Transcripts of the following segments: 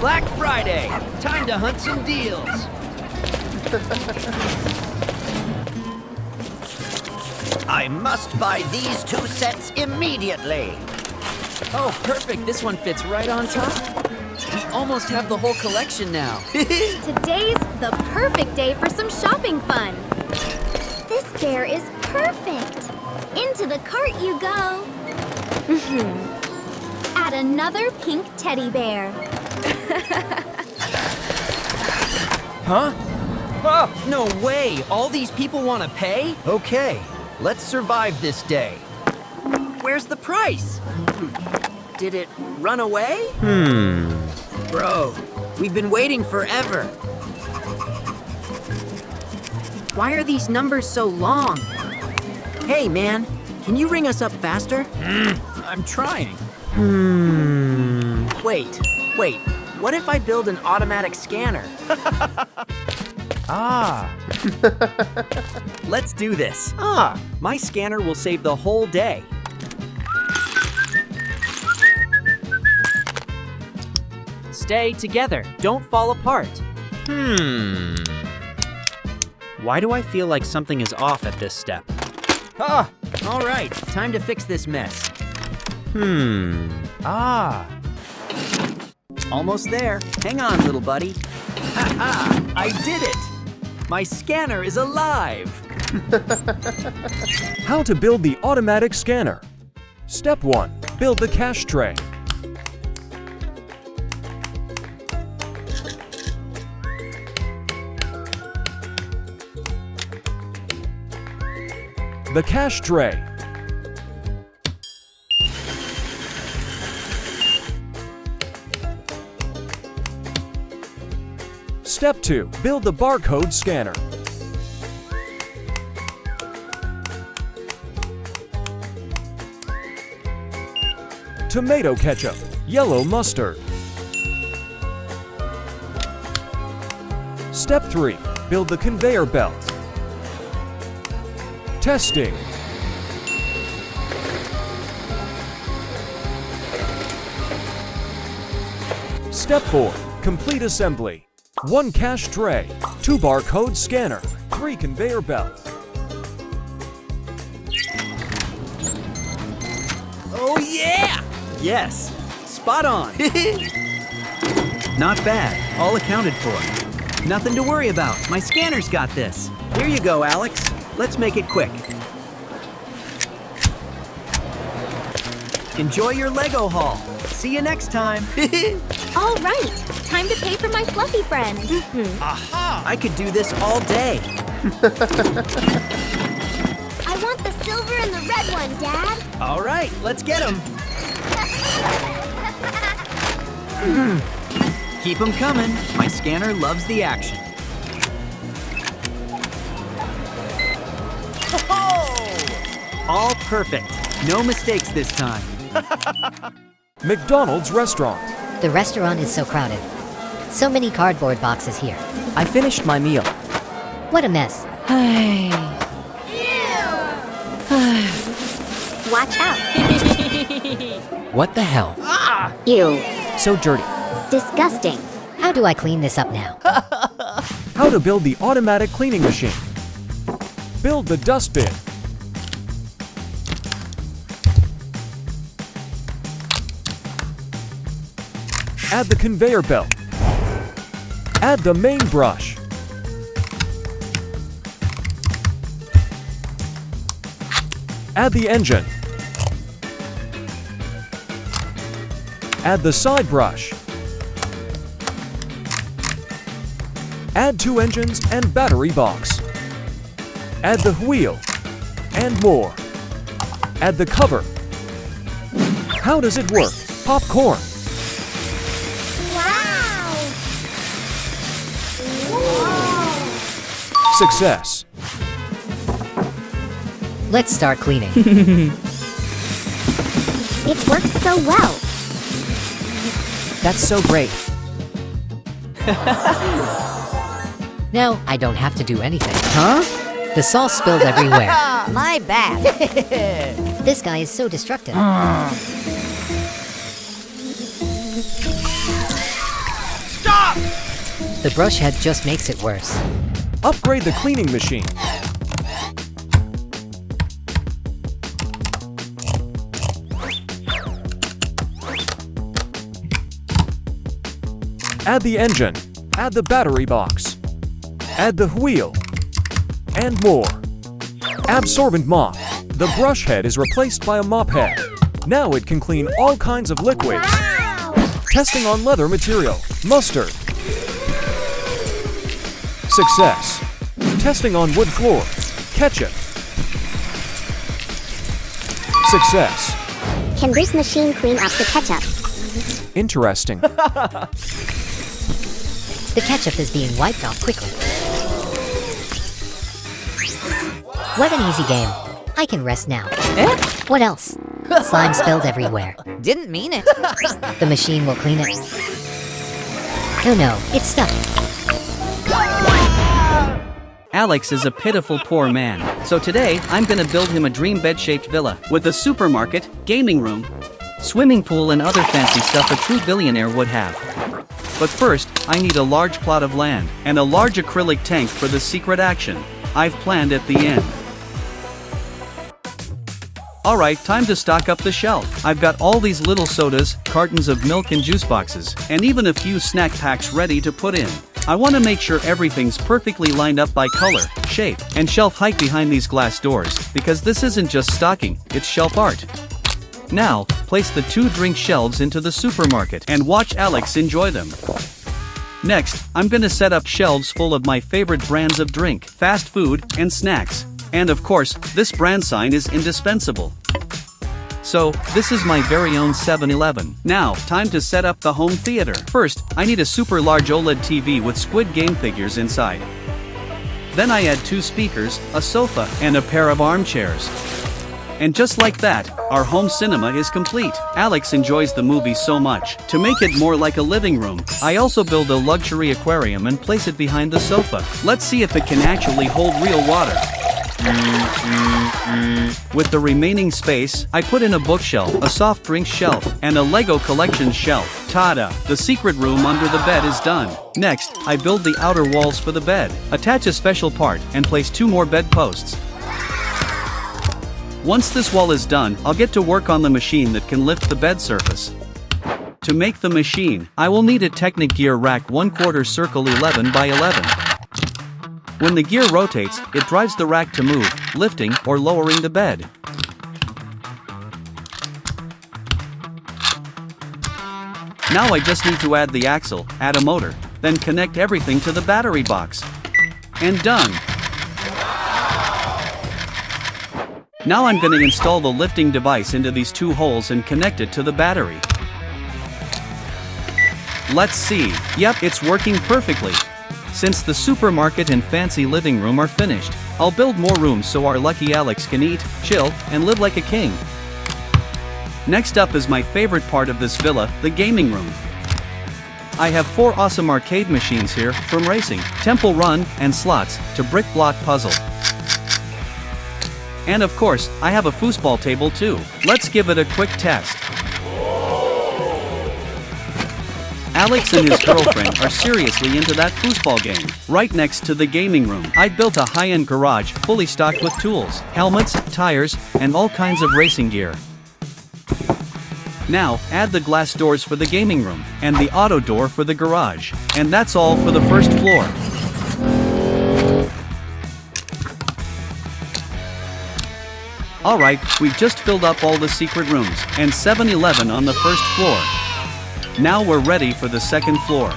Black Friday. Time to hunt some deals. I must buy these 2 sets immediately. Oh, perfect. This one fits right on top. We almost have the whole collection now. Today's the perfect day for some shopping fun. This bear is perfect. Into the cart you go. Add another pink teddy bear. Huh? Oh, no way. All these people want to pay? Okay, let's survive this day. Where's the price? Did it run away? Bro, we've been waiting forever. Why are these numbers so long? Hey, man, can you ring us up faster? I'm trying. Wait. What if I build an automatic scanner? Let's do this. My scanner will save the whole day. Stay together. Don't fall apart. Why do I feel like something is off at this step? All right. Time to fix this mess. Almost there. Hang on, little buddy. I did it. My scanner is alive. How to build the automatic scanner. Step 1. Build the cash tray. The cash tray. Step 2. Build the barcode scanner. Tomato ketchup, yellow mustard. Step 3. Build the conveyor belt. Testing. Step 4. Complete assembly. 1 cash tray, 2 barcode scanner, 3 conveyor belts. Oh, yeah! Yes, spot on. Not bad, all accounted for. Nothing to worry about, my scanner's got this. Here you go, Alex. Let's make it quick. Enjoy your Lego haul. See you next time. All right, time to pay for my fluffy friends. Aha! I could do this all day. I want the silver and the red one, Dad. All right, let's get them. Keep them coming. My scanner loves the action. All perfect. No mistakes this time. McDonald's restaurant. The restaurant is so crowded. So many cardboard boxes here. I finished my meal. What a mess. Watch out. What the hell? Ew. So dirty. Disgusting. How do I clean this up now? How to build the automatic cleaning machine. Build the dustbin. Add the conveyor belt. Add the main brush. Add the engine. Add the side brush. Add 2 engines and battery box. Add the wheel and more. Add the cover. How does it work? Popcorn. Success. Let's start cleaning. It works so well. That's so great. Now I don't have to do anything. Huh? The sauce spilled everywhere. My bad. This guy is so destructive. The brush head just makes it worse. Upgrade the cleaning machine. Add the engine. Add the battery box. Add the wheel. And more. Absorbent mop. The brush head is replaced by a mop head. Now it can clean all kinds of liquids. Testing on leather material. Mustard. Success. Testing on wood floor. Ketchup. Success. Can this machine clean up the ketchup? Interesting. The ketchup is being wiped off quickly. What an easy game. I can rest now. What else? Slime spilled everywhere. Didn't mean it. The machine will clean it. Oh no, it's stuck. Alex is a pitiful poor man, so today I'm gonna build him a dream bed-shaped villa with a supermarket, gaming room, swimming pool and other fancy stuff a true billionaire would have. But first, I need a large plot of land and a large acrylic tank for the secret action I've planned at the end. Alright, time to stock up the shelf. I've got all these little sodas, cartons of milk and juice boxes, and even a few snack packs ready to put in. I want to make sure everything's perfectly lined up by color, shape, and shelf height behind these glass doors, because this isn't just stocking, it's shelf art. Now, place the 2 drink shelves into the supermarket and watch Alex enjoy them. Next, I'm gonna set up shelves full of my favorite brands of drink, fast food, and snacks. And of course, this brand sign is indispensable. So, this is my very own 7-Eleven. Now, time to set up the home theater. First, I need a super large OLED TV with Squid Game figures inside. Then I add 2 speakers, a sofa, and a pair of armchairs. And just like that, our home cinema is complete. Alex enjoys the movie so much. To make it more like a living room, I also build a luxury aquarium and place it behind the sofa. Let's see if it can actually hold real water. With the remaining space, I put in a bookshelf, a soft drink shelf, and a Lego collection shelf. Ta-da! The secret room under the bed is done. Next, I build the outer walls for the bed, attach a special part, and place 2 more bed posts. Once this wall is done, I'll get to work on the machine that can lift the bed surface. To make the machine, I will need a Technic gear rack 1/4 circle 11 by 11. When the gear rotates, it drives the rack to move, lifting or lowering the bed. Now I just need to add the axle, add a motor, then connect everything to the battery box. And done! Now I'm gonna install the lifting device into these 2 holes and connect it to the battery. Let's see. Yep, it's working perfectly. Since the supermarket and fancy living room are finished, I'll build more rooms so our lucky Alex can eat, chill, and live like a king. Next up is my favorite part of this villa, the gaming room. I have 4 awesome arcade machines here, from racing, temple run, and slots, to brick block puzzle. And of course, I have a foosball table too. Let's give it a quick test. Alex and his girlfriend are seriously into that foosball game. Right next to the gaming room, I built a high-end garage fully stocked with tools, helmets, tires, and all kinds of racing gear. Now, add the glass doors for the gaming room, and the auto door for the garage. And that's all for the first floor. Alright, we've just filled up all the secret rooms, and 7-Eleven on the first floor. Now we're ready for the second floor.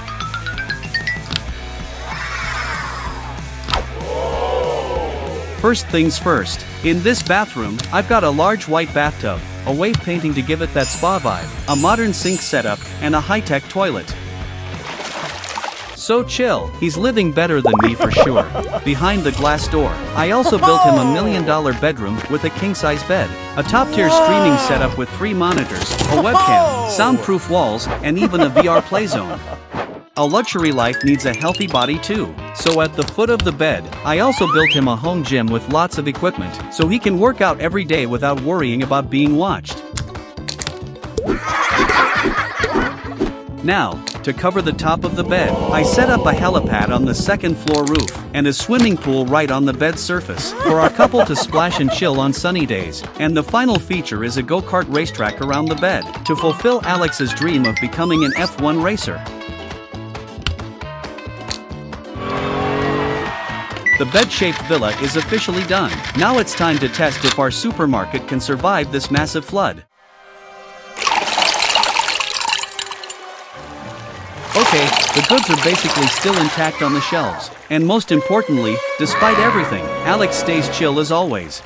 First things first, in this bathroom, I've got a large white bathtub, a wave painting to give it that spa vibe, a modern sink setup, and a high-tech toilet. So chill, he's living better than me for sure. Behind the glass door, I also built him a $1 million bedroom with a king-size bed, a top-tier streaming setup with 3 monitors, a webcam, soundproof walls, and even a VR play zone. A luxury life needs a healthy body too. So at the foot of the bed, I also built him a home gym with lots of equipment, so he can work out every day without worrying about being watched. Now, to cover the top of the bed. I set up a helipad on the second floor roof, and a swimming pool right on the bed's surface, for our couple to splash and chill on sunny days. And the final feature is a go-kart racetrack around the bed, to fulfill Alex's dream of becoming an F1 racer. The bed-shaped villa is officially done. Now it's time to test if our supermarket can survive this massive flood. Okay, the goods are basically still intact on the shelves. And most importantly, despite everything, Alex stays chill as always.